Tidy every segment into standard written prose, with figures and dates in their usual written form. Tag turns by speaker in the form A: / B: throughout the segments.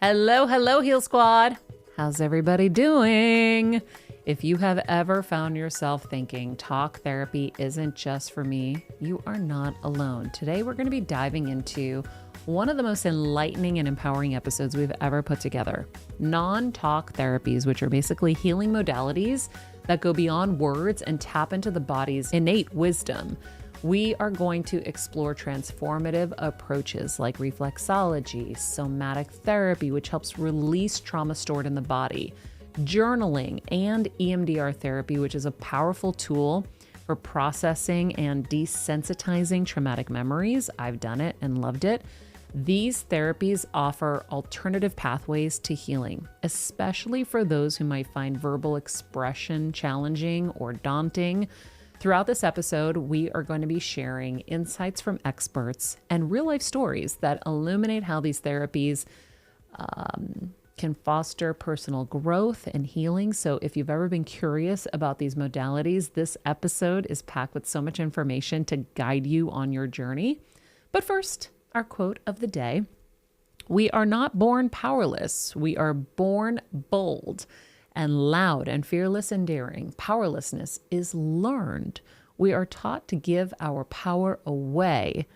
A: Hello, hello, Heal Squad. How's everybody doing? If you have ever found yourself thinking talk therapy isn't just for me, you are not alone. Today, we're going to be diving into one of the most enlightening and empowering episodes we've ever put together. Non-talk therapies, which are basically healing modalities that go beyond words and tap into the body's innate wisdom. We are going to explore transformative approaches like reflexology, somatic therapy, which helps release trauma stored in the body, journaling, and EMDR therapy, which is a powerful tool for processing and desensitizing traumatic memories. I've done it and loved it. These therapies offer alternative pathways to healing, especially for those who might find verbal expression challenging or daunting. Throughout this episode, we are going to be sharing insights from experts and real-life stories that illuminate how these therapies can foster personal growth and healing. So if you've ever been curious about these modalities, this episode is packed with so much information to guide you on your journey. But first, our quote of the day: "We are not born powerless. We are born bold and loud and fearless and daring. Powerlessness is learned. We are taught to give our power away,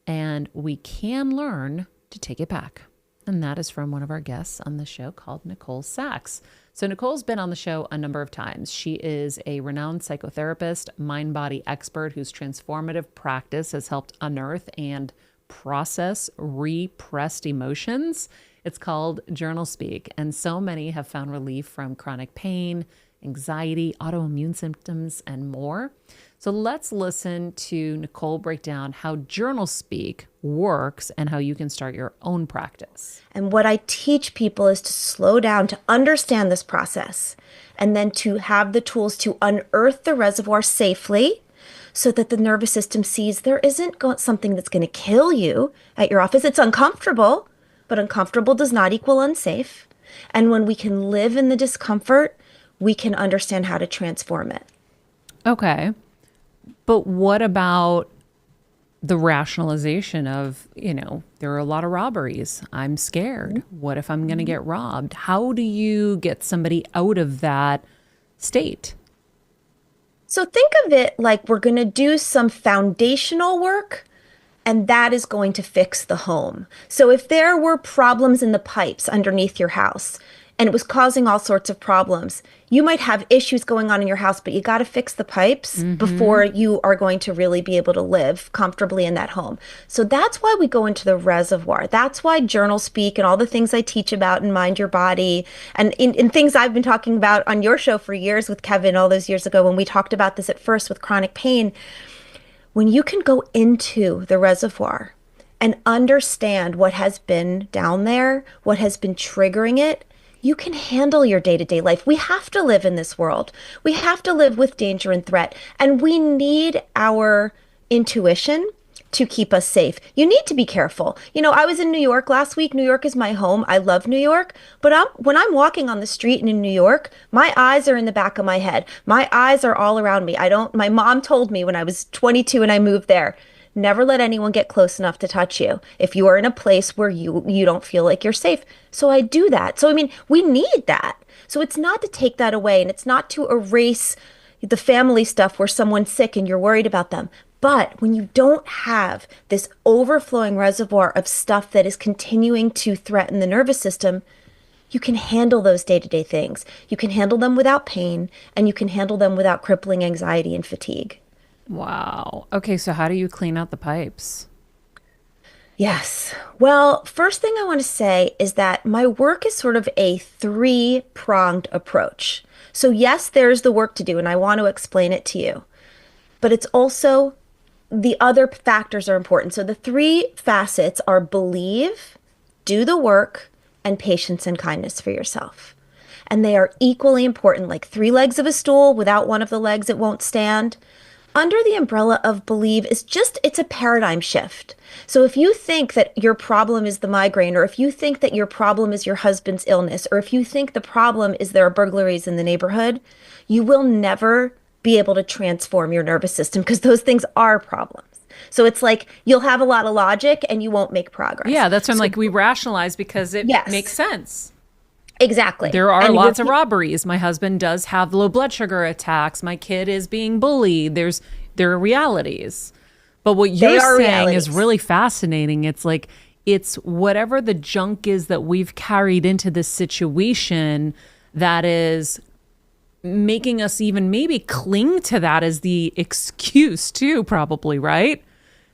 A: and we can learn to take it back." And that is from one of our guests on the show called Nicole Sachs. So Nicole's been on the show a number of times. She is a renowned psychotherapist, mind-body expert whose transformative practice has helped unearth and process repressed emotions. It's called JournalSpeak, and so many have found relief from chronic pain, anxiety, autoimmune symptoms, and more. So let's listen to Nicole break down how JournalSpeak works and how you can start your own practice.
B: And what I teach people is to slow down, to understand this process, and then to have the tools to unearth the reservoir safely so that the nervous system sees there isn't something that's going to kill you at your office. It's uncomfortable, but uncomfortable does not equal unsafe. And when we can live in the discomfort, we can understand how to transform it.
A: Okay. But what about the rationalization of, there are a lot of robberies. I'm scared. What if I'm going to get robbed? How do you get somebody out of that state?
B: So think of it like we're going to do some foundational work, and that is going to fix the home. So if there were problems in the pipes underneath your house and it was causing all sorts of problems, you might have issues going on in your house, but you got to fix the pipes before you are going to really be able to live comfortably in that home. So that's why we go into the reservoir. That's why JournalSpeak and all the things I teach about in Mind Your Body and in things I've been talking about on your show for years with Kevin all those years ago when we talked about this at first with chronic pain. When you can go into the reservoir and understand what has been down there, what has been triggering it, you can handle your day-to-day life. We have to live in this world. We have to live with danger and threat, and we need our intuition to keep us safe. You need to be careful. I was in New York last week. New York is my home. I love New York. But when I'm walking on the street and in New York, my eyes are in the back of my head. My eyes are all around me. My mom told me when I was 22 and I moved there, never let anyone get close enough to touch you if you are in a place where you don't feel like you're safe. So I do that. So, we need that. So it's not to take that away, and it's not to erase the family stuff where someone's sick and you're worried about them. But when you don't have this overflowing reservoir of stuff that is continuing to threaten the nervous system, you can handle those day-to-day things. You can handle them without pain, and you can handle them without crippling anxiety and fatigue.
A: Wow. Okay, so how do you clean out the pipes?
B: Yes. Well, first thing I want to say is that my work is sort of a three-pronged approach. So yes, there's the work to do, and I want to explain it to you. But it's also the other factors are important. So the three facets are believe, do the work, and patience and kindness for yourself. And they are equally important, like three legs of a stool. Without one of the legs, it won't stand. Under the umbrella of believe it's a paradigm shift. So if you think that your problem is the migraine, or if you think that your problem is your husband's illness, or if you think the problem is there are burglaries in the neighborhood, you will never be able to transform your nervous system because those things are problems. So it's like you'll have a lot of logic and you won't make progress.
A: Yeah, that's when like we rationalize because it
B: Yes.
A: makes sense.
B: Exactly.
A: There are
B: And
A: lots of robberies. My husband does have low blood sugar attacks. My kid is being bullied. There are realities. But what you're saying is really fascinating. It's like it's whatever the junk is that we've carried into this situation that is making us even maybe cling to that as the excuse too, probably, right?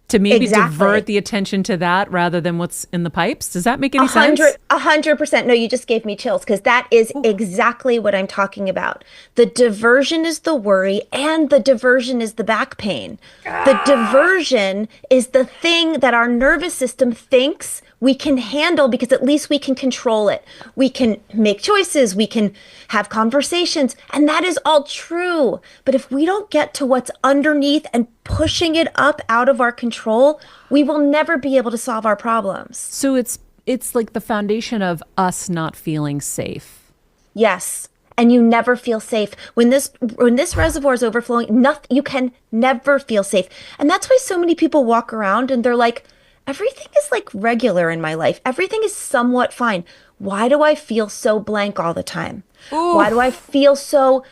A: To maybe divert the attention to that rather than what's in the pipes. Does that make any sense?
B: 100%. No, you just gave me chills because that is exactly what I'm talking about. The diversion is the worry and the diversion is the back pain. The diversion is the thing that our nervous system thinks we can handle because at least we can control it. We can make choices. We can have conversations. And that is all true. But if we don't get to what's underneath and pushing it up out of our control, we will never be able to solve our problems.
A: So it's like the foundation of us not feeling safe.
B: Yes. And you never feel safe. When this reservoir is overflowing, you can never feel safe. And that's why so many people walk around and they're like, everything is like regular in my life. Everything is somewhat fine. Why do I feel so blank all the time? Ooh. Why do I feel so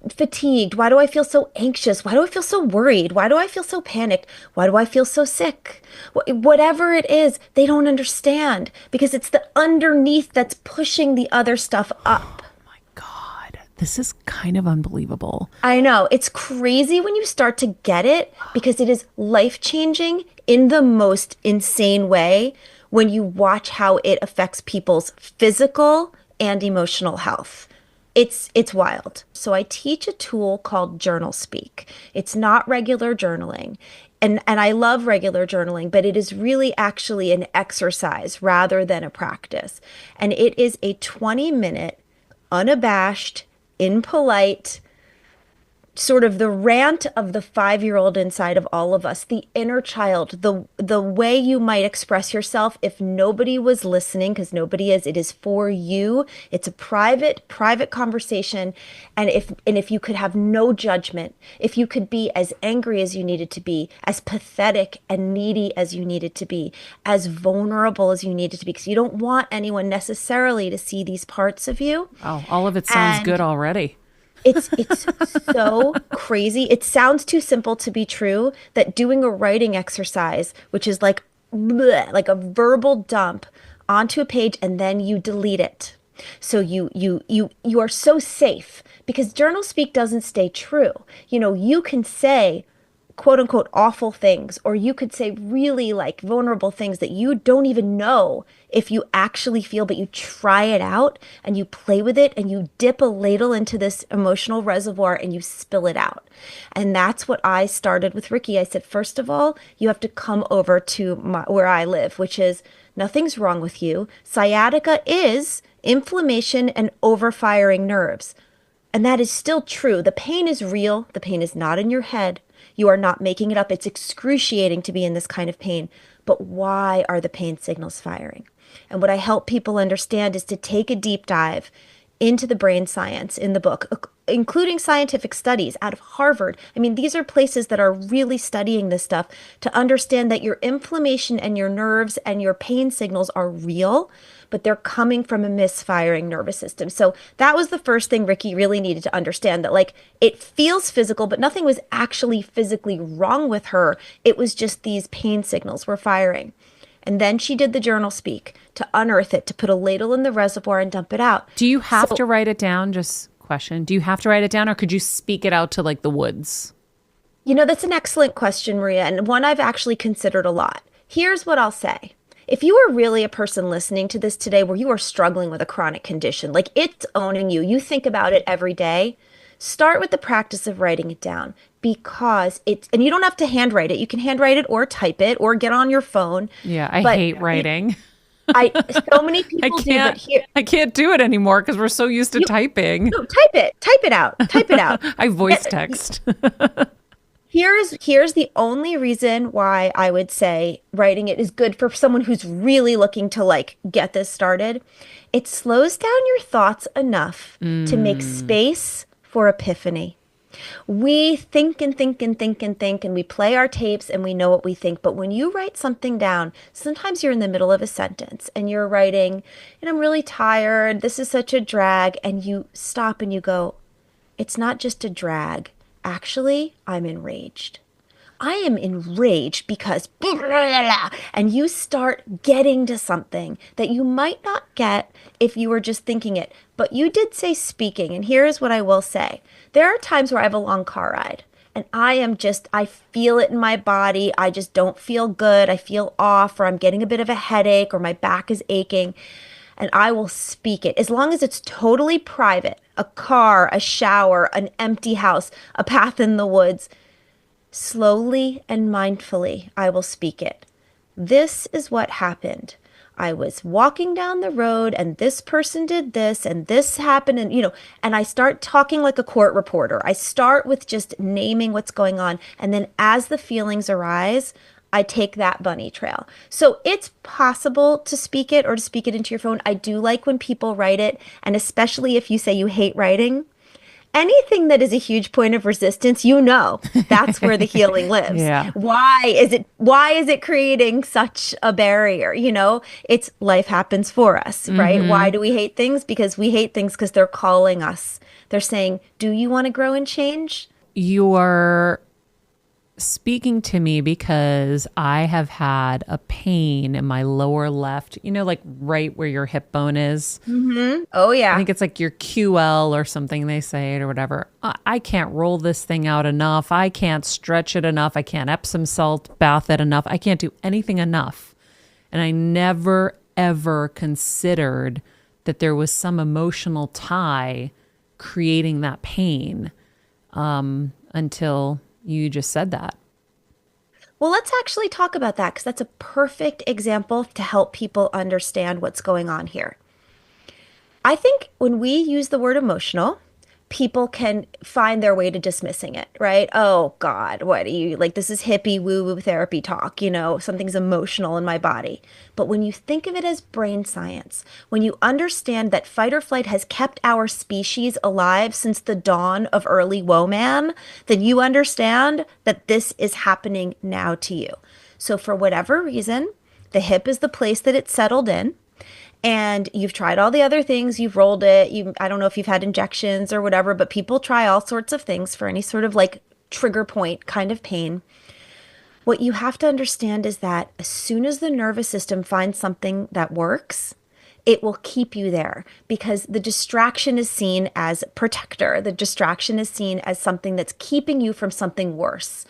B: fatigued? Why do I feel so anxious? Why do I feel so worried? Why do I feel so panicked? Why do I feel so sick? Whatever it is, they don't understand because it's the underneath that's pushing the other stuff up.
A: Oh my God. This is kind of unbelievable.
B: I know. It's crazy when you start to get it because it is life-changing in the most insane way when you watch how it affects people's physical and emotional health. It's wild. So I teach a tool called JournalSpeak. It's not regular journaling. And I love regular journaling, but it is really actually an exercise rather than a practice. And it is a 20-minute, unabashed, impolite, sort of the rant of the 5-year-old inside of all of us, the inner child, the way you might express yourself if nobody was listening, because nobody is. It is for you. It's a private conversation. And if you could have no judgment, if you could be as angry as you needed to be, as pathetic and needy as you needed to be, as vulnerable as you needed to be, because you don't want anyone necessarily to see these parts of you.
A: Oh, all of it sounds good already.
B: It's so crazy. It sounds too simple to be true that doing a writing exercise, which is like bleh, like a verbal dump onto a page and then you delete it. So you are so safe because journal speak doesn't stay true. You know, you can say quote unquote awful things, or you could say really like vulnerable things that you don't even know if you actually feel, but you try it out and you play with it and you dip a ladle into this emotional reservoir and you spill it out. And that's what I started with Ricky. I said, first of all, you have to come over to where I live, which is nothing's wrong with you. Sciatica is inflammation and overfiring nerves. And that is still true. The pain is real. The pain is not in your head. You are not making it up. It's excruciating to be in this kind of pain. But why are the pain signals firing? And what I help people understand is to take a deep dive into the brain science in the book, including scientific studies out of Harvard. I mean, these are places that are really studying this stuff to understand that your inflammation and your nerves and your pain signals are real, but they're coming from a misfiring nervous system. So that was the first thing Ricky really needed to understand, that like it feels physical, but nothing was actually physically wrong with her. It was just these pain signals were firing. And then she did the journal speak to unearth it, to put a ladle in the reservoir and dump it out.
A: Do you have to write it down? Just question. Do you have to write it down, or could you speak it out to like the woods?
B: You know, that's an excellent question, Maria, and one I've actually considered a lot. Here's what I'll say. If you are really a person listening to this today where you are struggling with a chronic condition, like it's owning you, you think about it every day, start with the practice of writing it down, because it's, and you don't have to handwrite it. You can handwrite it or type it or get on your phone.
A: Yeah, I hate writing.
B: So many people do, but here
A: I can't do it anymore because we're so used to typing.
B: No, type it out.
A: I voice text.
B: Here's the only reason why I would say writing it is good for someone who's really looking to like get this started. It slows down your thoughts enough to make space for epiphany. We think and think and think and think, and we play our tapes and we know what we think. But when you write something down, sometimes you're in the middle of a sentence and you're writing, and I'm really tired. This is such a drag. And you stop and you go, it's not just a drag. Actually, I'm enraged. I am enraged because blah, blah, blah, blah. And you start getting to something that you might not get if you were just thinking it. But you did say speaking, and here's what I will say. There are times where I have a long car ride and I feel it in my body. I just don't feel good. I feel off, or I'm getting a bit of a headache, or my back is aching. And I will speak it as long as it's totally private, a car, a shower, an empty house, a path in the woods. Slowly and mindfully, I will speak it. This is what happened. I was walking down the road and this person did this and this happened, and I start talking like a court reporter. I start with just naming what's going on. And then as the feelings arise, I take that bunny trail. So it's possible to speak it or to speak it into your phone. I do like when people write it. And especially if you say you hate writing, anything that is a huge point of resistance, that's where the healing lives.
A: Yeah.
B: Why is it creating such a barrier? It's life happens for us, right?
A: Mm-hmm.
B: Why do we hate things? Because we hate things because they're calling us. They're saying, do you want to grow and change?
A: You are speaking to me because I have had a pain in my lower left, like right where your hip bone is.
B: Mm-hmm. Oh, yeah.
A: I think it's like your QL or something they say it or whatever. I can't roll this thing out enough. I can't stretch it enough. I can't Epsom salt bath it enough. I can't do anything enough. And I never, ever considered that there was some emotional tie creating that pain until you just said that.
B: Well, let's actually talk about that because that's a perfect example to help people understand what's going on here. I think when we use the word emotional, people can find their way to dismissing it, right? Oh God, what are you like? This is hippie woo-woo therapy talk, something's emotional in my body. But when you think of it as brain science, when you understand that fight or flight has kept our species alive since the dawn of early woe-man, then you understand that this is happening now to you. So for whatever reason, the hip is the place that it's settled in. And you've tried all the other things, you've rolled it, I don't know if you've had injections or whatever, but people try all sorts of things for any sort of like trigger point kind of pain. What you have to understand is that as soon as the nervous system finds something that works, it will keep you there because the distraction is seen as protector. The distraction is seen as something that's keeping you from something worse.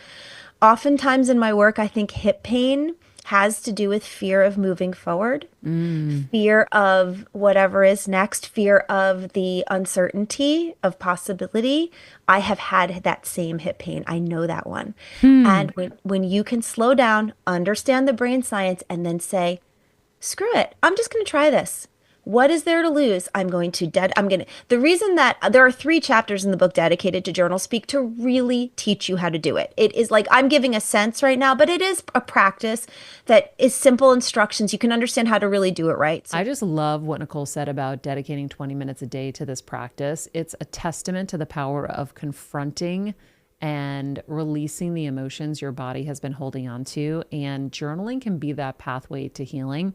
B: Oftentimes in my work, I think hip pain has to do with fear of moving forward, fear of whatever is next, fear of the uncertainty of possibility. I have had that same hip pain. I know that one. And when you can slow down, understand the brain science, and then say, screw it, I'm just going to try this. What is there to lose? The reason that there are 3 chapters in the book dedicated to JournalSpeak to really teach you how to do it. It is like, I'm giving a sense right now, but it is a practice that is simple instructions. You can understand how to really do it right. So
A: I just love what Nicole said about dedicating 20 minutes a day to this practice. It's a testament to the power of confronting and releasing the emotions your body has been holding on to. And journaling can be that pathway to healing.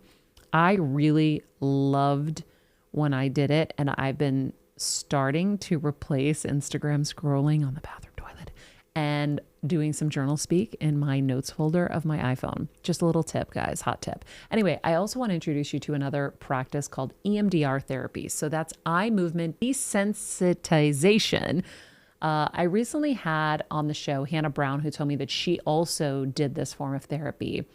A: I really loved when I did it, and I've been starting to replace Instagram scrolling on the bathroom toilet and doing some journal speak in my notes folder of my iPhone. Just a little tip, guys, hot tip. Anyway, I also want to introduce you to another practice called EMDR therapy. So that's eye movement desensitization. I recently had on the show Hannah Brown, who told me that she also did this form of therapy.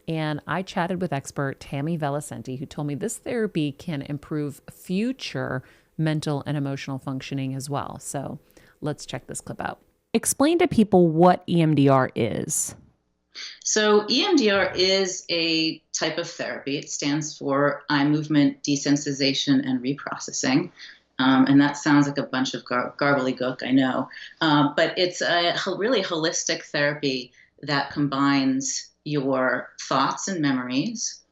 A: And I chatted with expert Tammy Vellicenti, who told me this therapy can improve future mental and emotional functioning as well. So let's check this clip out. Explain to people what EMDR is.
C: So EMDR is a type of therapy. It stands for eye movement desensitization and reprocessing. And that sounds like a bunch of garbly-gook, I know. But it's a really holistic therapy that combines your thoughts and memories,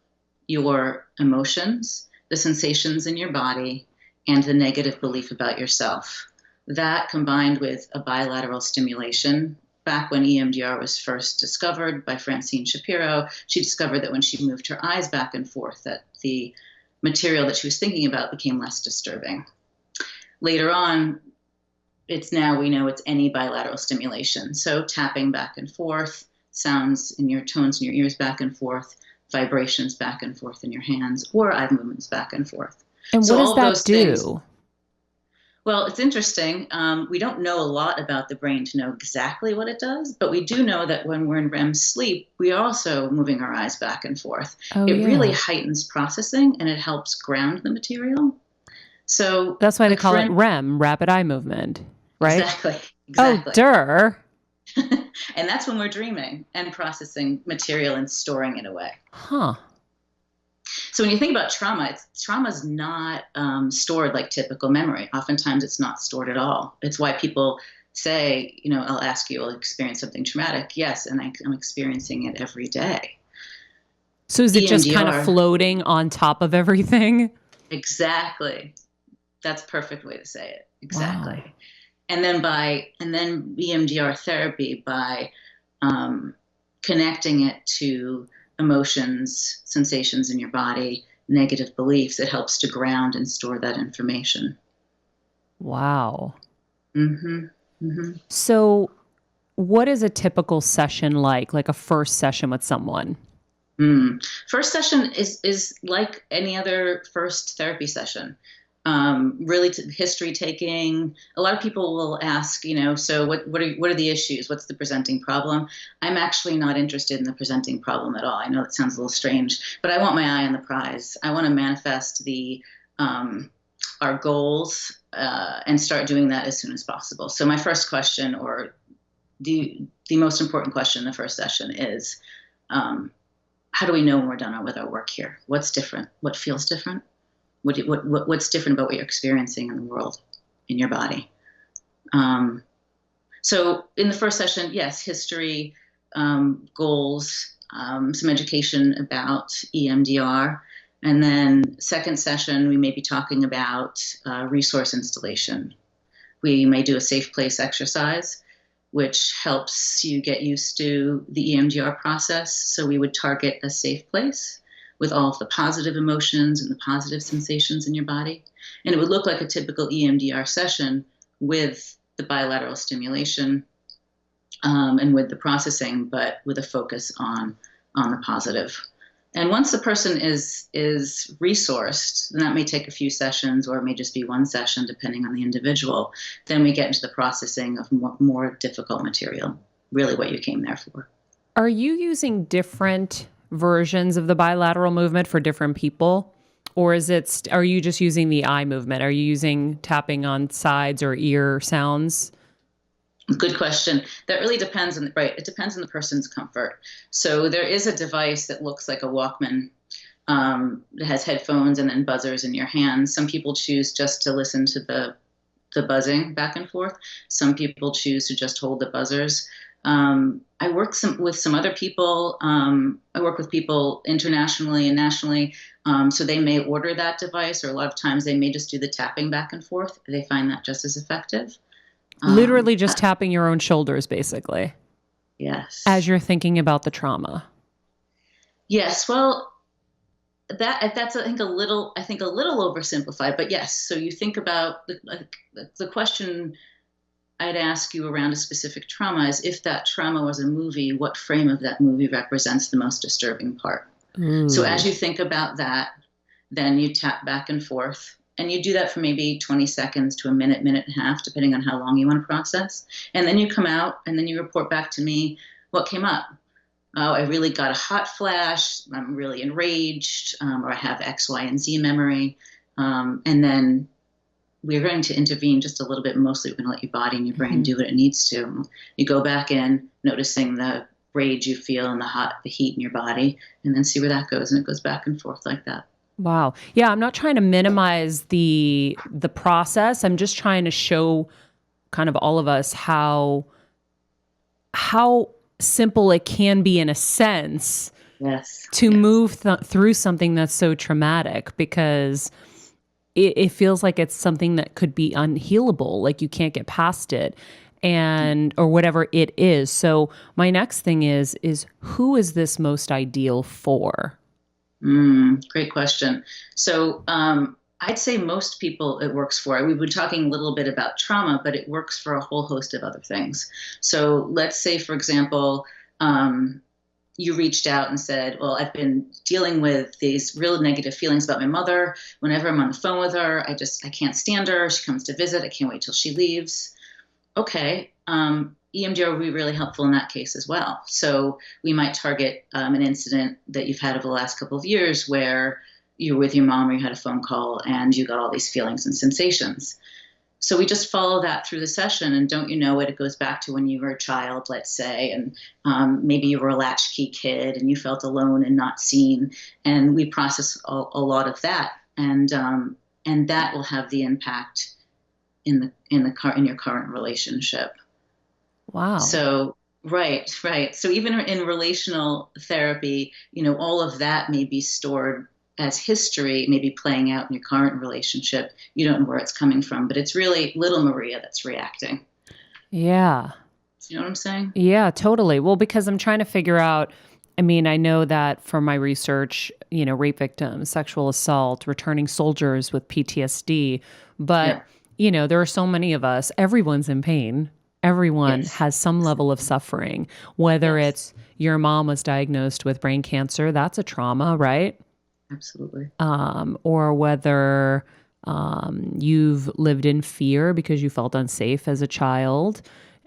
C: your emotions, the sensations in your body, and the negative belief about yourself. That combined with a bilateral stimulation. Back when EMDR was first discovered by Francine Shapiro, she discovered that when she moved her eyes back and forth, that the material that she was thinking about became less disturbing. Later on, we know it's any bilateral stimulation. So tapping back and forth, sounds in your tones in your ears back and forth, vibrations back and forth in your hands, or eye movements back and forth.
A: And
C: so
A: what does that do?
C: Well, it's interesting. We don't know a lot about the brain to know exactly what it does, but we do know that when we're in REM sleep, we are also moving our eyes back and forth. It really heightens processing, and it helps ground the material. So
A: that's why they call it REM, rapid eye movement, right?
C: Exactly.
A: Oh, duh.
C: And that's when we're dreaming and processing material and storing it away.
A: Huh.
C: So when you think about trauma's not stored like typical memory. Oftentimes it's not stored at all. It's why people say, I'll ask you, I'll experience something traumatic. Yes, and I'm experiencing it every day.
A: So is it just kind of floating on top of everything?
C: Exactly. That's a perfect way to say it. Exactly.
A: Wow.
C: And then EMDR therapy, by connecting it to emotions, sensations in your body, negative beliefs, it helps to ground and store that information.
A: Wow.
C: Mm-hmm. Mm-hmm.
A: So what is a typical session like a first session with someone?
C: First session is like any other first therapy session. Really history taking. A lot of people will ask, so what are the issues? What's the presenting problem? I'm actually not interested in the presenting problem at all. I know it sounds a little strange, but I want my eye on the prize. I want to manifest our goals and start doing that as soon as possible. So my first question, or the most important question in the first session, is how do we know when we're done with our work here? What's different? What feels different? What's different about what you're experiencing in the world, in your body? So in the first session, yes, history, goals, some education about EMDR. And then second session, we may be talking about resource installation. We may do a safe place exercise, which helps you get used to the EMDR process. So we would target a safe place with all of the positive emotions and the positive sensations in your body. And it would look like a typical EMDR session with the bilateral stimulation and with the processing, but with a focus on the positive. And once the person is resourced, and that may take a few sessions or it may just be one session depending on the individual, then we get into the processing of more difficult material, really what you came there for.
A: Are you using different versions of the bilateral movement for different people? Or are you just using the eye movement? Are you using tapping on sides or ear sounds?
C: Good question. That really depends it depends on the person's comfort. So there is a device that looks like a Walkman that has headphones and then buzzers in your hands. Some people choose just to listen to the buzzing back and forth. Some people choose to just hold the buzzers. I work with some other people. I work with people internationally and nationally. So they may order that device, or a lot of times they may just do the tapping back and forth. They find that just as effective.
A: Literally just tapping your own shoulders, basically.
C: Yes.
A: As you're thinking about the trauma.
C: Yes. Well, that's I think a little oversimplified, but yes. So you think about the question I'd ask you around a specific trauma is, if that trauma was a movie, what frame of that movie represents the most disturbing part? So as you think about that, then you tap back and forth, and you do that for maybe 20 seconds to a minute, minute and a half, depending on how long you want to process. And then you come out and then you report back to me what came up. Oh, I really got a hot flash. I'm really enraged, or I have X, Y, and Z memory. And then we're going to intervene just a little bit. Mostly we're going to let your body and your brain do what it needs to. You go back in, noticing the rage you feel and the heat in your body, and then see where that goes. And it goes back and forth like that.
A: Wow. Yeah, I'm not trying to minimize the process. I'm just trying to show kind of all of us how simple it can be, in a sense,
C: yes,
A: to move through something that's so traumatic, because it feels like it's something that could be unhealable, like you can't get past it, and or whatever it is. So my next thing is who is this most ideal for?
C: Great question. So I'd say most people it works for. We've been talking a little bit about trauma, but it works for a whole host of other things. So let's say, for example, you reached out and said, well, I've been dealing with these real negative feelings about my mother. Whenever I'm on the phone with her, I can't stand her. She comes to visit. I can't wait till she leaves. Okay. EMDR will be really helpful in that case as well. So we might target an incident that you've had over the last couple of years where you were with your mom or you had a phone call and you got all these feelings and sensations. So we just follow that through the session, and don't you know it? It goes back to when you were a child, let's say, and maybe you were a latchkey kid and you felt alone and not seen. And we process a lot of that, and that will have the impact in your current relationship.
A: Wow.
C: So right. So even in relational therapy, all of that may be stored as history, maybe playing out in your current relationship. You don't know where it's coming from, but it's really little Maria that's reacting.
A: Yeah.
C: You know what I'm saying?
A: Yeah, totally. Well, because I'm trying to figure out, I mean, I know that from my research, rape victims, sexual assault, returning soldiers with PTSD, but, there are so many of us, everyone's in pain. Everyone has some level of suffering, whether it's your mom was diagnosed with brain cancer, that's a trauma, right?
C: Absolutely.
A: Or whether you've lived in fear because you felt unsafe as a child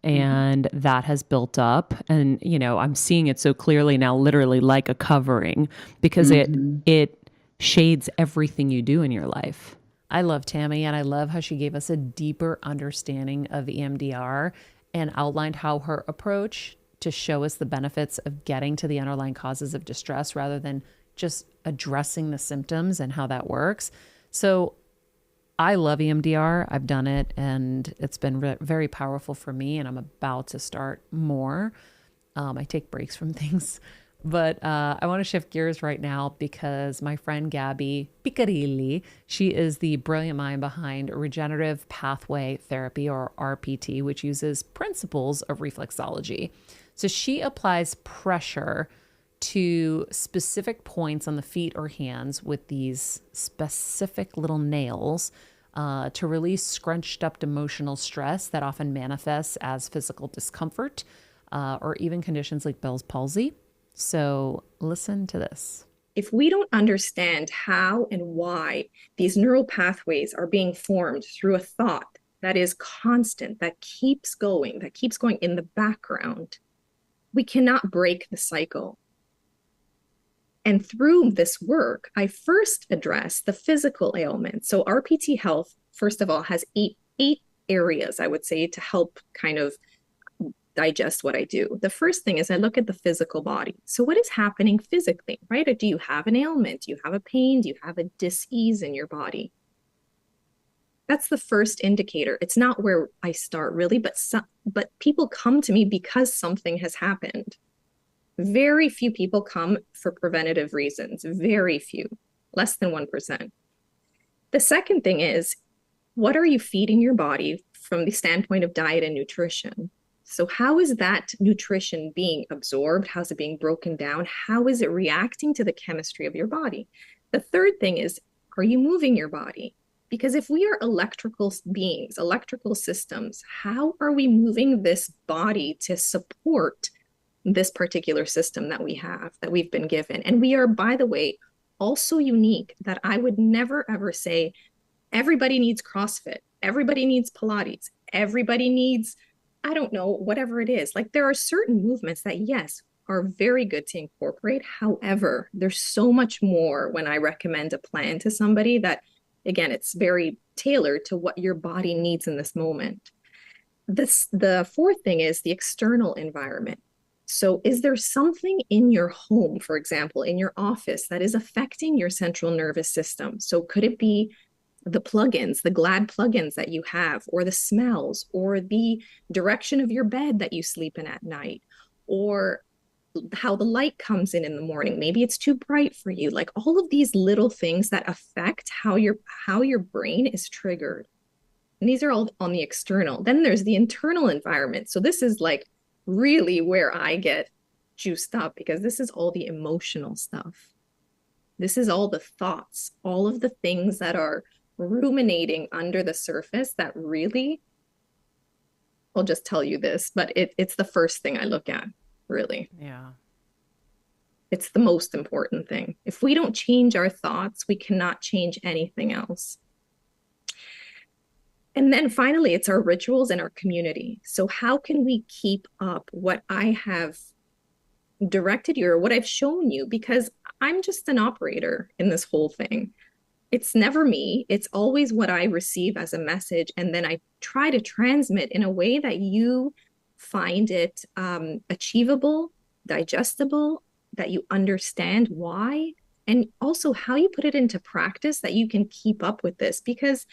A: and that has built up. And, I'm seeing it so clearly now, literally like a covering, because it shades everything you do in your life. I love Tammy, and I love how she gave us a deeper understanding of EMDR and outlined how her approach to show us the benefits of getting to the underlying causes of distress rather than just addressing the symptoms and how that works. So I love EMDR. I've done it and it's been very powerful for me, and I'm about to start more. I take breaks from things, but I want to shift gears right now because my friend Gabby Piccarilli, she is the brilliant mind behind regenerative pathway therapy, or RPT, which uses principles of reflexology. So she applies pressure to specific points on the feet or hands with these specific little nails to release scrunched up emotional stress that often manifests as physical discomfort or even conditions like Bell's palsy. So listen to this.
D: If we don't understand how and why these neural pathways are being formed through a thought that is constant, that keeps going in the background, we cannot break the cycle. And through this work, I first address the physical ailments. So RPT Health, first of all, has eight areas, I would say, to help kind of digest what I do. The first thing is I look at the physical body. So what is happening physically, right? Do you have an ailment? Do you have a pain? Do you have a dis-ease in your body? That's the first indicator. It's not where I start really, but people come to me because something has happened. Very few people come for preventative reasons. Very few, less than 1%. The second thing is, what are you feeding your body from the standpoint of diet and nutrition? So how is that nutrition being absorbed? How's it being broken down? How is it reacting to the chemistry of your body? The third thing is, are you moving your body? Because if we are electrical beings, electrical systems, how are we moving this body to support this particular system that we have, that we've been given? And we are, by the way, also unique, that I would never ever say everybody needs CrossFit, everybody needs Pilates, everybody needs, I don't know, whatever it is. Like, there are certain movements that, yes, are very good to incorporate. However, there's so much more when I recommend a plan to somebody that, again, it's very tailored to what your body needs in this moment. The fourth thing is the external environment. So is there something in your home, for example, in your office, that is affecting your central nervous system? So could it be the plugins, the Glad plugins that you have, or the smells, or the direction of your bed that you sleep in at night, or how the light comes in the morning. Maybe it's too bright for you. Like all of these little things that affect how your brain is triggered. And these are all on the external. Then there's the internal environment. So this is like really where I get juiced up, because this is all the emotional stuff. This is all the thoughts, all of the things that are ruminating under the surface that really, I'll just tell you this, but it's the first thing I look at, really.
A: Yeah.
D: It's the most important thing. If we don't change our thoughts, we cannot change anything else. And then finally, it's our rituals and our community. So how can we keep up what I have directed you or what I've shown you? Because I'm just an operator in this whole thing. It's never me. It's always what I receive as a message. And then I try to transmit in a way that you find it achievable, digestible, that you understand why, and also how you put it into practice, that you can keep up with this. Because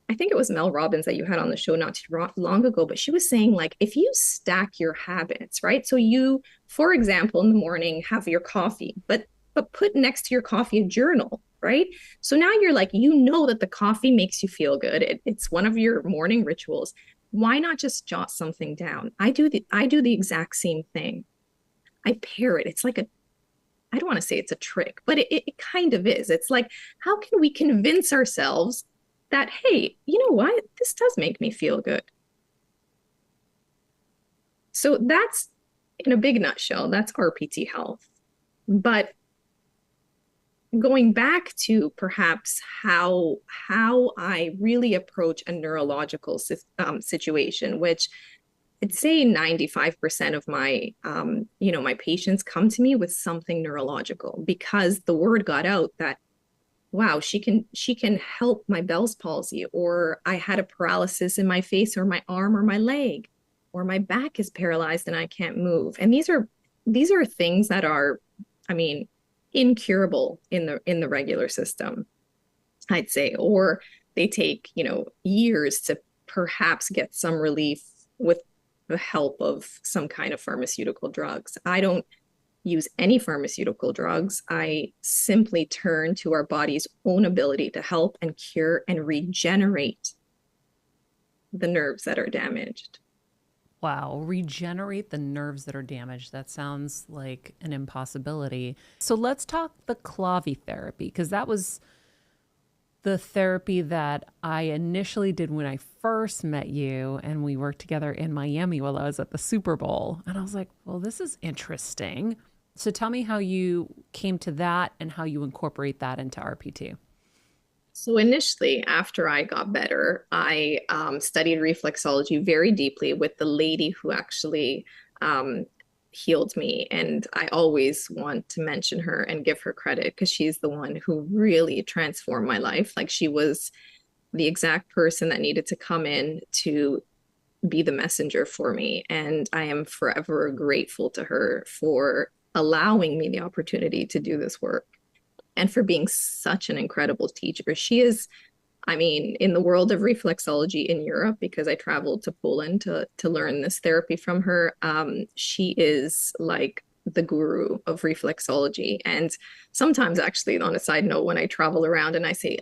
D: I think it was Mel Robbins that you had on the show not too long ago, but she was saying, like, if you stack your habits, right? So you, for example, in the morning, have your coffee, but put next to your coffee a journal, right? So now you're like, you know that the coffee makes you feel good. It's one of your morning rituals. Why not just jot something down? I do the exact same thing. I pair it. It's like I don't want to say it's a trick, but it kind of is. It's like, how can we convince ourselves that, hey, you know what? This does make me feel good. So that's, in a big nutshell, that's RPT health. But going back to perhaps how I really approach a neurological situation, which I'd say 95% of my my patients come to me with something neurological, because the word got out that, wow, she can help my Bell's palsy, or I had a paralysis in my face or my arm or my leg, or my back is paralyzed and I can't move. And these are things that are, I mean, incurable in the regular system, I'd say, or they take, years to perhaps get some relief with the help of some kind of pharmaceutical drugs. I don't use any pharmaceutical drugs. I simply turn to our body's own ability to help and cure and regenerate the nerves that are damaged.
A: Wow, regenerate the nerves that are damaged. That sounds like an impossibility. So let's talk the Clavi therapy, because that was the therapy that I initially did when I first met you, and we worked together in Miami while I was at the Super Bowl. And I was like, well, this is interesting. So tell me how you came to that and how you incorporate that into RPT.
D: So initially, after I got better, I studied reflexology very deeply with the lady who actually healed me. And I always want to mention her and give her credit, because she's the one who really transformed my life. Like, she was the exact person that needed to come in to be the messenger for me. And I am forever grateful to her for allowing me the opportunity to do this work, and for being such an incredible teacher. She is, I mean, in the world of reflexology in Europe, because I traveled to Poland to learn this therapy from her, she is like the guru of reflexology. And sometimes, actually, on a side note, when I travel around and I see,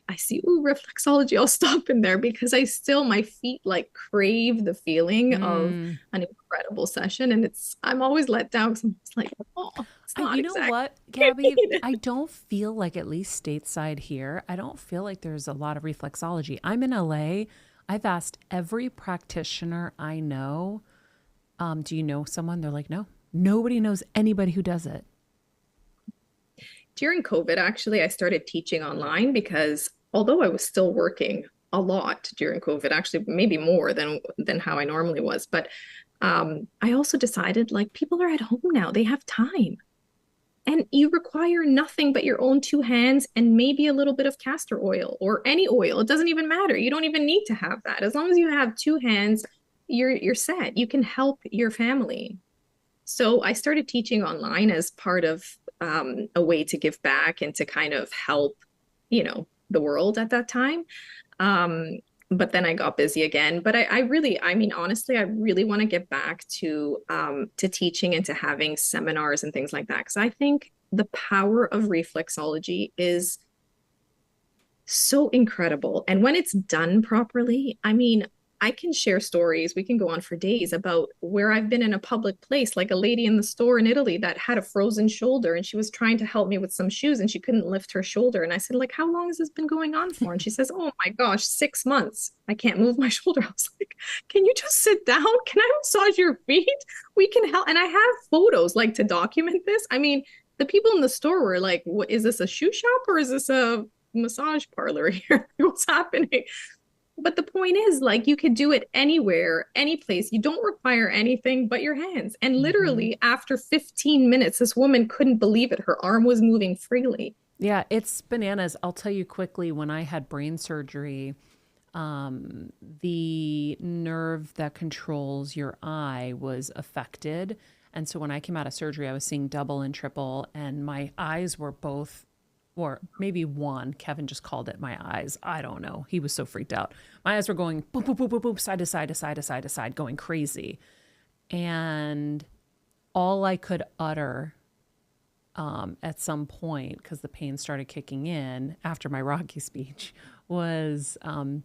D: ooh, reflexology, I'll stop in there, because my feet like crave the feeling of an incredible session. And I'm always let down, because I'm just like, oh, it's not exactly
A: what, Gabby? I don't feel like, at least stateside here, I don't feel like there's a lot of reflexology. I'm in LA. I've asked every practitioner I know, do you know someone? They're like, no. Nobody knows anybody who does it.
D: During COVID, actually, I started teaching online, because although I was still working a lot during COVID, actually maybe more than how I normally was, but I also decided, like, people are at home now, they have time, and you require nothing but your own two hands and maybe a little bit of castor oil or any oil. It doesn't even matter. You don't even need to have that. As long as you have two hands, you're set. You can help your family. So I started teaching online as part of a way to give back and to kind of help, the world at that time. But then I got busy again. But I really, I mean, honestly, I really want to get back to teaching and to having seminars and things like that. Because I think the power of reflexology is so incredible. And when it's done properly, I mean, I can share stories. We can go on for days about where I've been in a public place, like a lady in the store in Italy that had a frozen shoulder and she was trying to help me with some shoes and she couldn't lift her shoulder. And I said, like, how long has this been going on for? And she says, oh my gosh, 6 months. I can't move my shoulder. I was like, can you just sit down? Can I massage your feet? We can help. And I have photos like to document this. I mean, the people in the store were like, what is this, a shoe shop or is this a massage parlor here? What's happening? But the point is, like, you could do it anywhere, any place. You don't require anything but your hands. And literally, after 15 minutes, this woman couldn't believe it. Her arm was moving freely.
A: Yeah, it's bananas. I'll tell you quickly, when I had brain surgery, the nerve that controls your eye was affected. And so when I came out of surgery, I was seeing double and triple, and my eyes were both, or maybe one. Kevin just called it my eyes. I don't know. He was so freaked out. My eyes were going boop, boop, boop, boop, boop, side to side to side to side to side, going crazy. And all I could utter at some point, because the pain started kicking in after my Rocky speech, was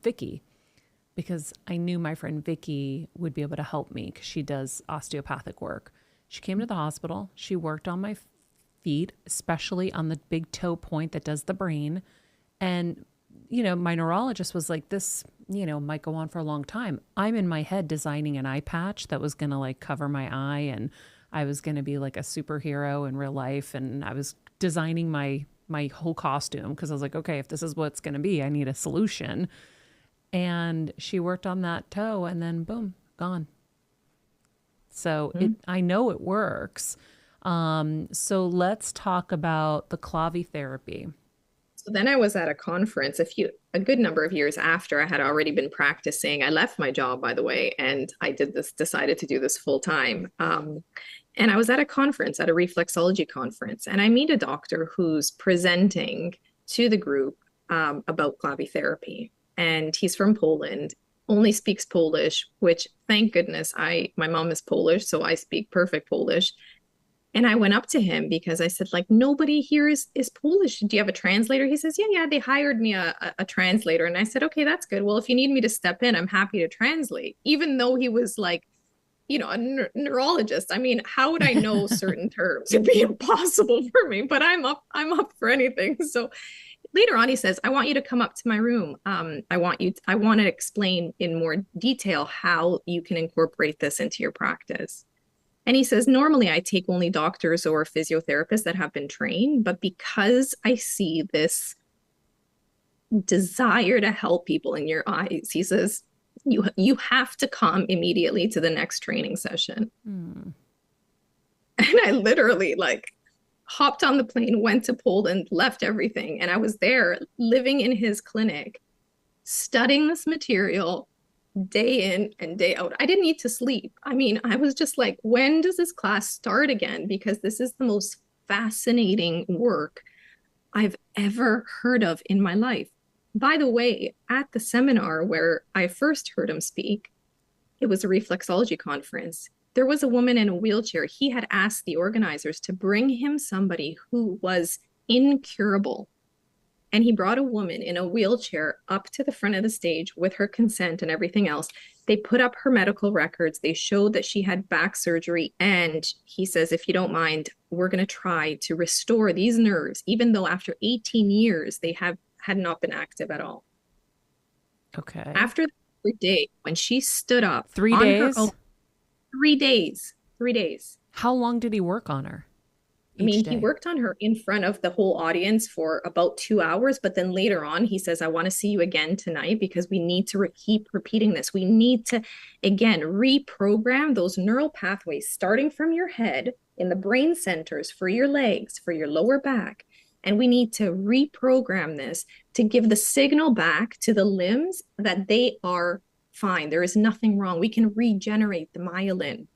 A: Vicky. Because I knew my friend Vicky would be able to help me because she does osteopathic work. She came to the hospital. She worked on my feet, especially on the big toe point that does the brain. And, you know, my neurologist was like, this, you know, might go on for a long time. I'm in my head designing an eye patch that was going to like cover my eye, and I was going to be like a superhero in real life. And I was designing my whole costume because I was like, okay, if this is what's going to be, I need a solution. And she worked on that toe and then boom, gone. So I know it works. So let's talk about the Clavi therapy.
D: So then I was at a conference a good number of years after I had already been practicing. I left my job, by the way, and I decided to do this full time. And I was at a conference, at a reflexology conference, and I meet a doctor who's presenting to the group about Clavi therapy. And he's from Poland, only speaks Polish, which thank goodness my mom is Polish, so I speak perfect Polish. And I went up to him because I said, like, nobody here is Polish. Do you have a translator? He says, yeah, they hired me a translator. And I said, okay, that's good. Well, if you need me to step in, I'm happy to translate. Even though he was like, you know, a neurologist. I mean, how would I know certain terms? It'd be impossible for me, but I'm up for anything. So later on, he says, I want you to come up to my room. I want to explain in more detail how you can incorporate this into your practice. And he says, normally I take only doctors or physiotherapists that have been trained, but because I see this desire to help people in your eyes, he says, you have to come immediately to the next training session. And I literally like hopped on the plane, went to Poland, left everything. And I was there living in his clinic, studying this material day in and day out. I didn't need to sleep. I mean, I was just like, when does this class start again? Because this is the most fascinating work I've ever heard of in my life. By the way, at the seminar where I first heard him speak, it was a reflexology conference. There was a woman in a wheelchair. He had asked the organizers to bring him somebody who was incurable. And he brought a woman in a wheelchair up to the front of the stage with her consent and everything else. They put up her medical records. They showed that she had back surgery. And he says, if you don't mind, we're going to try to restore these nerves, even though after 18 years, they had not been active at all.
A: Okay.
D: After the third day, when she stood up.
A: 3 days?
D: 3 days. 3 days.
A: How long did he work on her?
D: I mean, he worked on her in front of the whole audience for about 2 hours, but then later on, he says, I want to see you again tonight because we need to keep repeating this. We need to, again, reprogram those neural pathways starting from your head in the brain centers for your legs, for your lower back. And we need to reprogram this to give the signal back to the limbs that they are fine. There is nothing wrong. We can regenerate the myelin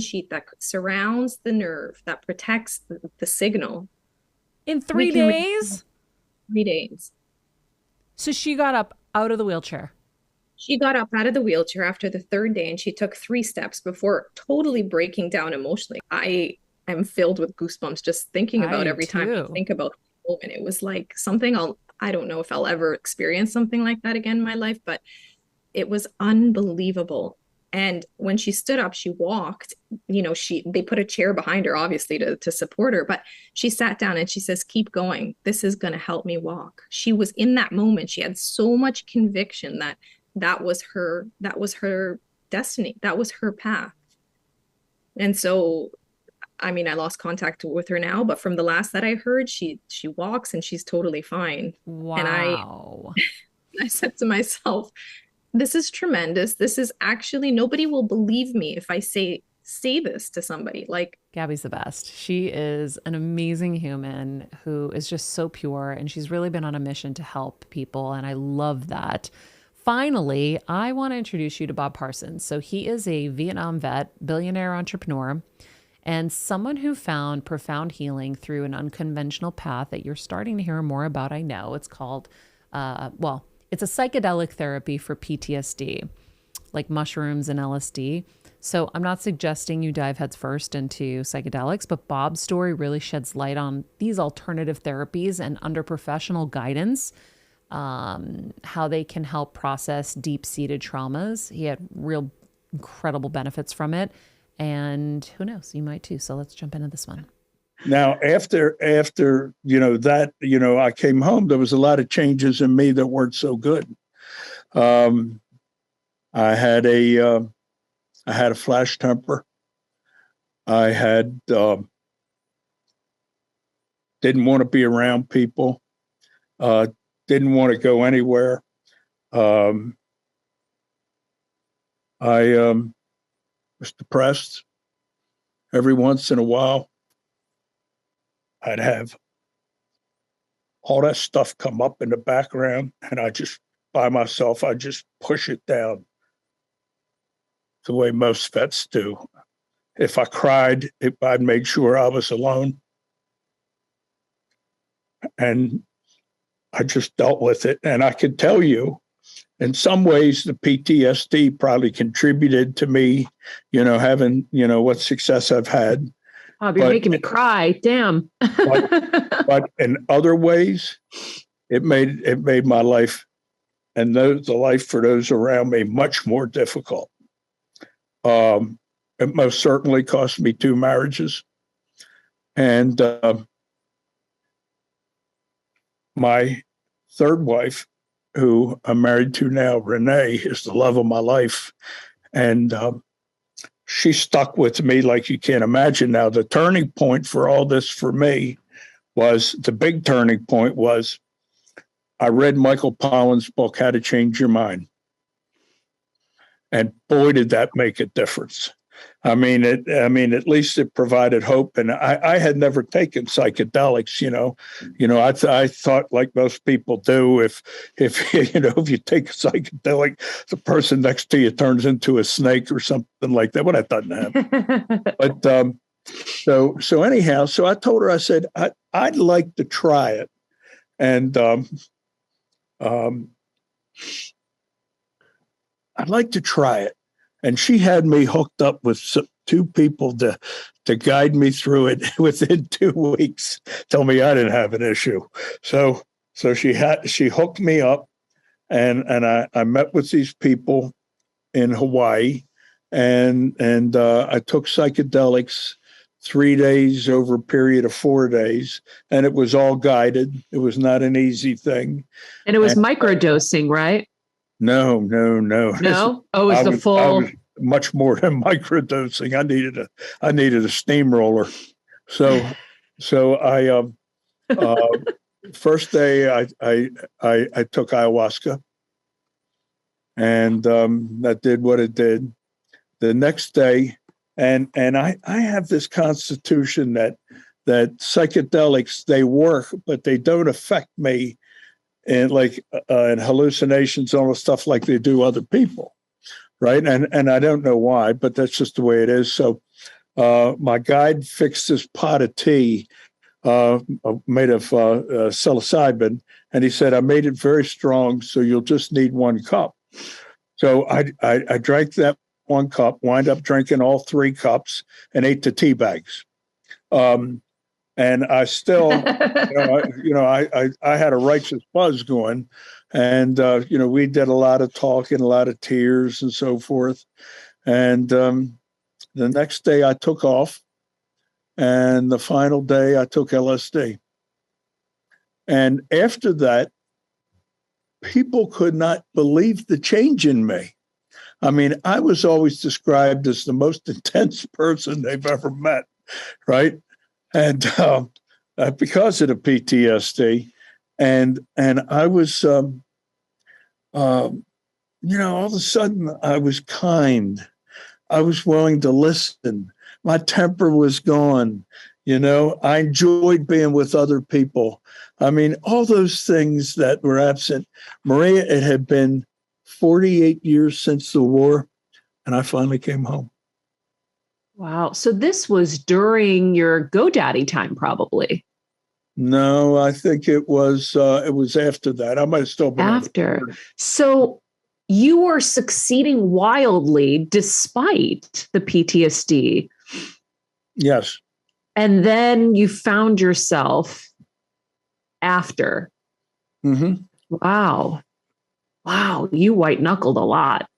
D: sheet that surrounds the nerve, that protects the signal.
A: In 3 days?
D: 3 days.
A: So she got up out of the wheelchair?
D: She got up out of the wheelchair after the third day and she took 3 steps before totally breaking down emotionally. I am filled with goosebumps just thinking about every time I think about the moment. It was like something I don't know if I'll ever experience something like that again in my life, but it was unbelievable. And when she stood up, she walked, they put a chair behind her, obviously, to support her, but she sat down and she says, keep going. This is going to help me walk. She was in that moment. She had so much conviction that was her destiny. That was her path. And so, I mean, I lost contact with her now, but from the last that I heard, she walks and she's totally fine.
A: Wow.
D: And I said to myself, this is tremendous. This is actually, nobody will believe me if I say this to somebody. Like,
A: Gabby's the best. She is an amazing human who is just so pure, and she's really been on a mission to help people. And I love that. Finally, I want to introduce you to Bob Parsons. So he is a Vietnam vet, billionaire entrepreneur, and someone who found profound healing through an unconventional path that you're starting to hear more about. I know it's called, it's a psychedelic therapy for PTSD, like mushrooms and LSD. So I'm not suggesting you dive headfirst into psychedelics, but Bob's story really sheds light on these alternative therapies and under professional guidance, how they can help process deep-seated traumas. He had real incredible benefits from it. And who knows, you might too. So let's jump into this one.
E: Now, after I came home, there was a lot of changes in me that weren't so good. I had a flash temper. I had didn't want to be around people. Didn't want to go anywhere. I was depressed. Every once in a while, I'd have all that stuff come up in the background, and I just push it down the way most vets do. If I cried, I'd make sure I was alone. And I just dealt with it. And I could tell you, in some ways, the PTSD probably contributed to me, having, what success I've had.
A: Bob, you're making me cry. Damn.
E: but in other ways, it made my life and the life for those around me much more difficult. It most certainly cost me 2 marriages. And my third wife, who I'm married to now, Renee, is the love of my life. And she stuck with me like you can't imagine. Now, the turning point for all this for me the big turning point was I read Michael Pollan's book, How to Change Your Mind. And boy, did that make a difference. I mean, at least it provided hope. And I had never taken psychedelics, I thought, like most people do, if you take a psychedelic, the person next to you turns into a snake or something like that. Well, that doesn't happen. But so anyhow, so I told her, I said, I'd like to try it. And I'd like to try it. And she had me hooked up with 2 people to guide me through it within 2 weeks, tell me I didn't have an issue. So she hooked me up, and I met with these people in Hawaii, and I took psychedelics 3 days over a period of 4 days, and it was all guided. It was not an easy thing.
A: And it was microdosing, right?
E: No.
A: No? Oh, it was the full.
E: I was much more than microdosing. I needed a steamroller. So I first day I took ayahuasca, and that did what it did. The next day, and I have this constitution that psychedelics, they work, but they don't affect me and in hallucinations, all the stuff like they do other people, right? And I don't know why, but that's just the way it is. So my guide fixed this pot of tea made of psilocybin, and he said, "I made it very strong, so you'll just need 1 cup." So I drank that 1 cup, wind up drinking all 3 cups, and ate the tea bags. And I still, I had a righteous buzz going, and we did a lot of talking, a lot of tears, and so forth. And the next day I took off, and the final day I took LSD. And after that, people could not believe the change in me. I mean, I was always described as the most intense person they've ever met, right? And because of the PTSD, and I was, all of a sudden I was kind. I was willing to listen. My temper was gone. I enjoyed being with other people. I mean, all those things that were absent. Maria, it had been 48 years since the war, and I finally came home.
A: Wow. So this was during your GoDaddy time, probably.
E: No, I think it was after that. I might have still been
A: after. So you were succeeding wildly despite the PTSD.
E: Yes.
A: And then you found yourself after.
E: Mm-hmm.
A: Wow. You white knuckled a lot.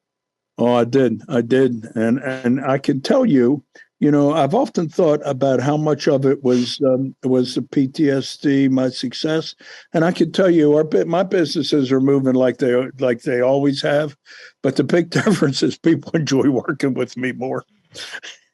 E: Oh, I did. And I can tell you, I've often thought about how much of it was the PTSD, my success. And I can tell you my businesses are moving like they always have. But the big difference is people enjoy working with me more.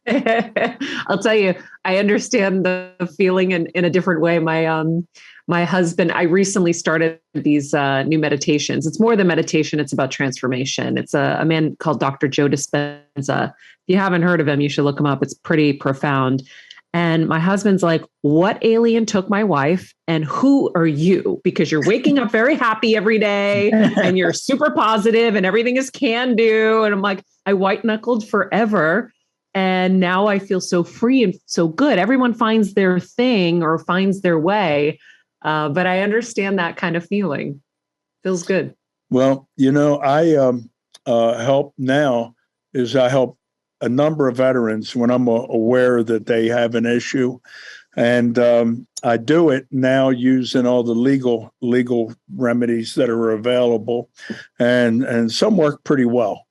A: I'll tell you, I understand the feeling in a different way. My husband, I recently started these new meditations. It's more than meditation. It's about transformation. It's a man called Dr. Joe Dispenza. If you haven't heard of him, you should look him up. It's pretty profound. And my husband's like, what alien took my wife? And who are you? Because you're waking up very happy every day and you're super positive and everything is can do. And I'm like, I white knuckled forever. And now I feel so free and so good. Everyone finds their thing or finds their way. But I understand that kind of feeling. Feels good.
E: Well, I help now is I help a number of veterans when I'm aware that they have an issue. And I do it now using all the legal remedies that are available. And some work pretty well.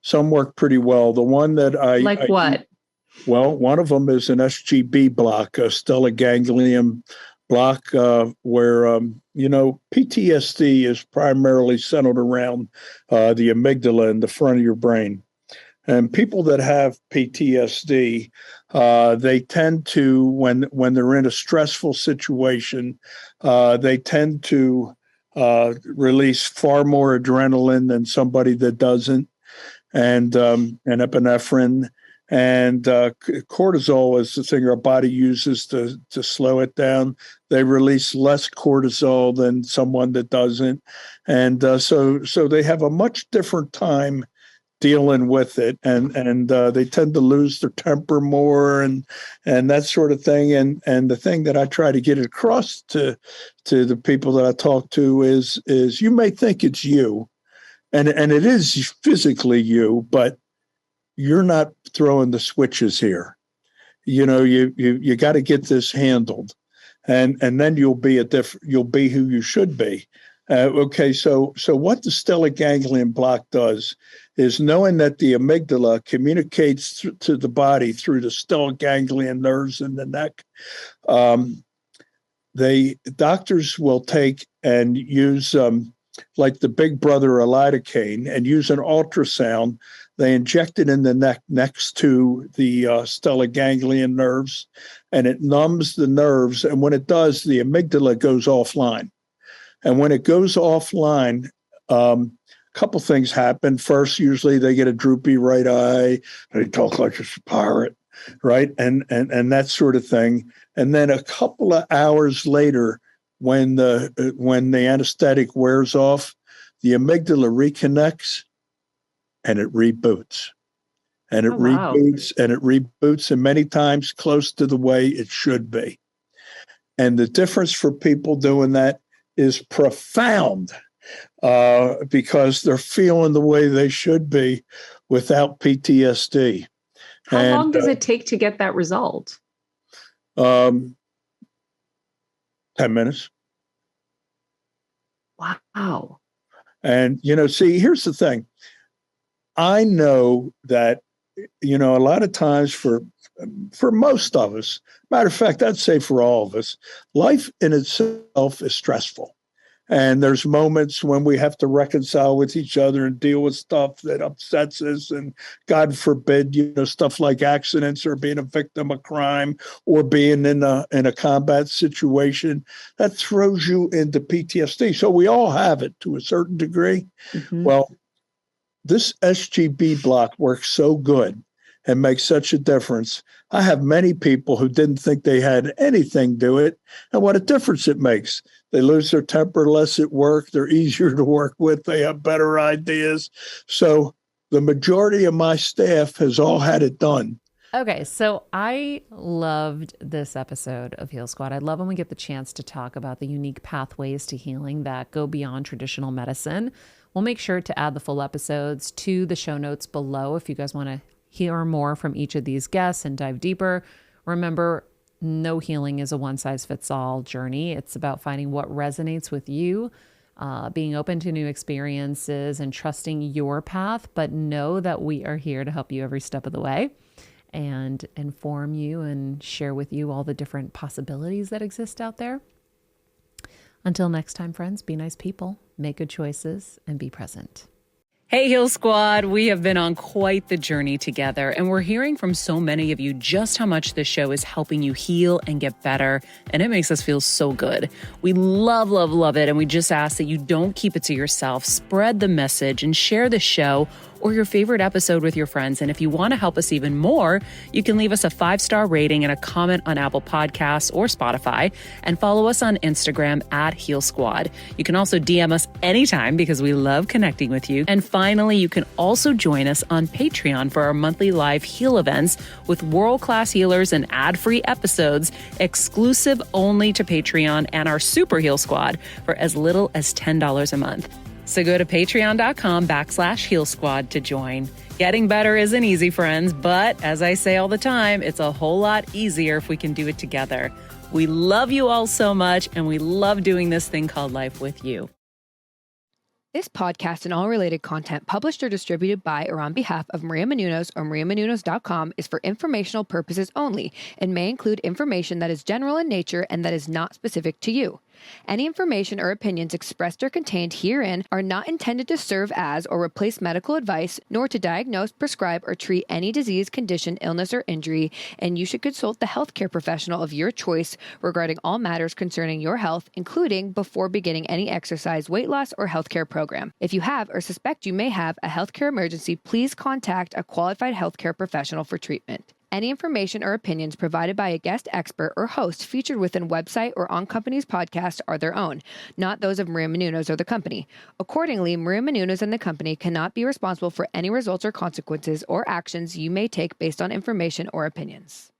E: The one that
A: what?
E: Well, one of them is an SGB block, a stellar ganglion block, where, PTSD is primarily centered around the amygdala in the front of your brain. And people that have PTSD, they tend to, when they're in a stressful situation, they tend to release far more adrenaline than somebody that doesn't. And epinephrine and cortisol is the thing our body uses to slow it down. They release less cortisol than someone that doesn't, and so they have a much different time dealing with it, and they tend to lose their temper more and that sort of thing. And the thing that I try to get across to the people that I talk to is you may think it's you. And it is physically you, but you're not throwing the switches here. You got to get this handled, and then you'll be who you should be. Okay, so what the stellar ganglion block does is knowing that the amygdala communicates to the body through the stellar ganglion nerves in the neck. Doctors will take and use like the big brother of lidocaine and use an ultrasound. They inject it in the neck next to the stellar ganglion nerves, and it numbs the nerves. And when it does, the amygdala goes offline. And when it goes offline, a couple things happen. First, usually they get a droopy right eye. They talk like a pirate, right? And that sort of thing. And then a couple of hours later, when the anesthetic wears off, the amygdala reconnects and it reboots. And it reboots and many times close to the way it should be. And the difference for people doing that is profound because they're feeling the way they should be without PTSD.
A: How long does it take to get that result?
E: 10 minutes.
A: Wow.
E: And, see, here's the thing. I know that, a lot of times for most of us, matter of fact, I'd say for all of us, life in itself is stressful. And there's moments when we have to reconcile with each other and deal with stuff that upsets us. And God forbid, stuff like accidents or being a victim of crime or being in a combat situation that throws you into PTSD. So we all have it to a certain degree. Mm-hmm. Well, this SGB block works so good and makes such a difference. I have many people who didn't think they had anything to it, and what a difference it makes. They lose their temper less at work. They're easier to work with. They have better ideas. So the majority of my staff has all had it done.
A: Okay, so I loved this episode of Heal Squad. I love when we get the chance to talk about the unique pathways to healing that go beyond traditional medicine. We'll make sure to add the full episodes to the show notes below if you guys want to hear more from each of these guests and dive deeper. Remember, no healing is a one-size-fits-all journey. It's about finding what resonates with you, being open to new experiences and trusting your path, but know that we are here to help you every step of the way and inform you and share with you all the different possibilities that exist out there. Until next time, friends, be nice people, make good choices, and be present. Hey, Heal Squad. We have been on quite the journey together, and we're hearing from so many of you just how much this show is helping you heal and get better, and it makes us feel so good. We love, love, love it, and we just ask that you don't keep it to yourself. Spread the message and share the show or your favorite episode with your friends. And if you want to help us even more, you can leave us a 5-star rating and a comment on Apple Podcasts or Spotify, and follow us on Instagram at Heal Squad. You can also DM us anytime because we love connecting with you. And finally, you can also join us on Patreon for our monthly live heal events with world-class healers and ad-free episodes exclusive only to Patreon and our Super Heal Squad for as little as $10 a month. So go to patreon.com/Heal Squad to join. Getting better isn't easy, friends, but as I say all the time, it's a whole lot easier if we can do it together. We love you all so much, and we love doing this thing called life with you.
F: This podcast and all related content published or distributed by or on behalf of Maria Menounos or MariaMenounos.com is for informational purposes only and may include information that is general in nature and that is not specific to you. Any information or opinions expressed or contained herein are not intended to serve as or replace medical advice, nor to diagnose, prescribe, or treat any disease, condition, illness, or injury, and you should consult the healthcare professional of your choice regarding all matters concerning your health, including before beginning any exercise, weight loss, or healthcare program. If you have or suspect you may have a healthcare emergency, please contact a qualified healthcare professional for treatment. Any information or opinions provided by a guest expert or host featured within website or on company's podcast are their own, not those of Maria Menounos or the company. Accordingly, Maria Menounos and the company cannot be responsible for any results or consequences or actions you may take based on information or opinions.